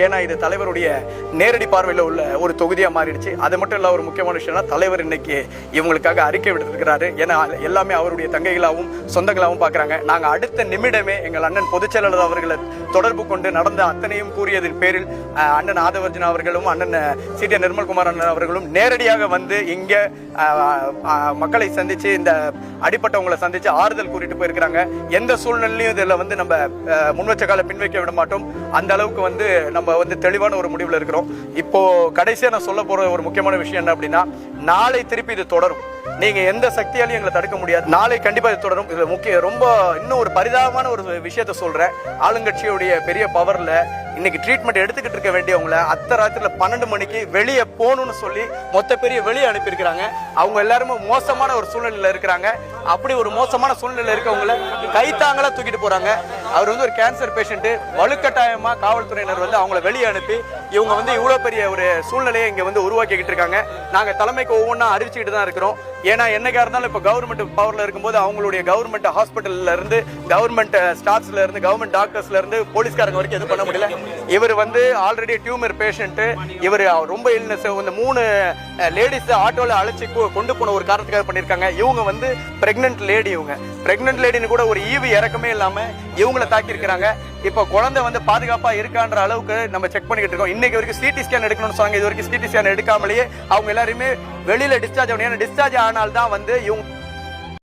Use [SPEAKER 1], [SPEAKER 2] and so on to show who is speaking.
[SPEAKER 1] ஏன்னா இது தலைவருடைய நேரடி பார்வையில் உள்ள ஒரு தொகுதியாக மாறிடுச்சு. அது மட்டும் இல்லை, ஒரு முக்கியமான விஷயம்னா தலைவர் இன்னைக்கு இவங்களுக்காக அறிக்கை விடுத்திருக்கிறாரு. ஏன்னா எல்லாமே அவருடைய தங்கைகளாகவும் சொந்தங்களாகவும் பார்க்குறாங்க. நாங்கள் அடுத்த நிமிடமே எங்கள் அண்ணன் பொதுச்செயலாளர் அவர்களை தொடர்பு கொண்டு நடந்த அத்தனையும் கூறியதன் பேரில் அண்ணன் ஆதவர்ஜுன் அவர்களும் அண்ணன் சி.டி. நிர்மல்குமார் அண்ணன் அவர்களும் நேரடியாக வந்து இங்கே மக்களை சந்தித்து இந்த அடிப்பட்டவங்களை சந்தித்து ஆறுதல் கூறிட்டு போயிருக்கிறாங்க. எந்த சூழ்நிலையும் இதில் வந்து நம்ம முன்வச்ச கால பின்வைக்க விட மாட்டோம். அந்த அளவுக்கு வந்து நம்ம வந்து தெளிவான ஒரு முடிவில் இருக்கிறோம். இப்போ கடைசியா நான் சொல்ல போற ஒரு முக்கியமான விஷயம் என்ன அப்படின்னா, நாளை திருப்பி இது தொடரும். நீங்க எந்த சக்தியாலையும் எங்களை தடுக்க முடியாது. நாளை கண்டிப்பா இது தொடரும். இதுல ரொம்ப இன்னும் ஒரு பரிதாபமான ஒரு விஷயத்த சொல்றேன். ஆளுங்கட்சியுடைய பெரிய பவர்ல இன்னைக்கு ட்ரீட்மெண்ட் எடுத்துக்கிட்டு இருக்க வேண்டியவங்கள அர்த்தராத்திரில 12 மணிக்கு வெளியே போகணும்னு சொல்லி மொத்த பெரிய வெளியே அனுப்பியிருக்கிறாங்க. அவங்க எல்லாருமே மோசமான ஒரு சூழ்நிலையில இருக்கிறாங்க. அப்படி ஒரு மோசமான சூழ்நிலையில இருக்கவங்கள கைத்தாங்களா தூக்கிட்டு போறாங்க. அவர் வந்து ஒரு கேன்சர் பேஷண்ட். வலுக்கட்டாயமா காவல்துறையினர் வந்து அவங்கள வெளியே அனுப்பி இவங்க வந்து இவ்வளவு பெரிய ஒரு சூழ்நிலையை இங்க வந்து உருவாக்கிக்கிட்டு இருக்காங்க. நாங்க தலைமைக்கு ஒவ்வொன்றா அறிவிச்சுக்கிட்டு தான் இருக்கிறோம். ஏன்னா என்னைக்கா இருந்தாலும் இப்ப கவர்மெண்ட் பவர்ல இருக்கும்போது அவங்களுடைய கவர்மெண்ட் ஹாஸ்பிட்டல்ல இருந்து, கவர்மெண்ட் ஸ்டாஃப்ஸ்ல இருந்து, கவர்மெண்ட் டாக்டர்ஸ்ல இருந்து போலீஸ்காரங்க வரைக்கும் எதுவும் பண்ண முடியல. இவர் வந்து ஆல்ரெடி டியூமர் பேஷண்ட். இவர் ரொம்ப இல்னஸ். இந்த 3 லேடிஸ் ஆட்டோல அழைச்சி கொண்டு போன ஒரு காரணத்துக்காக பண்ணிருக்காங்க. இவங்க வந்து பிரெக்னன்ட் லேடி. இவங்க பிரெக்னன்ட் லேடின்னு கூட ஒரு ஈவு இறக்கமே இல்லாம இவங்களை தாக்கி இருக்கிறாங்க. இப்போ குழந்தை வந்து பாதுகாப்பா இருக்கான்ற அளவுக்கு நம்ம செக் பண்ணிக்கிட்டு இருக்கோம். இன்னைக்கு வரைக்கும் சிடி ஸ்கேன் எடுக்கணும்னு சொன்னாங்க. இது வரைக்கும் சிடி ஸ்கேன் எடுக்காமலேயே அவங்க எல்லாருமே வெளியில டிஸ்சார்ஜ் ஆகணும். ஏன்னா டிஸ்சார்ஜ் ஆனால்தான் வந்து இவங்க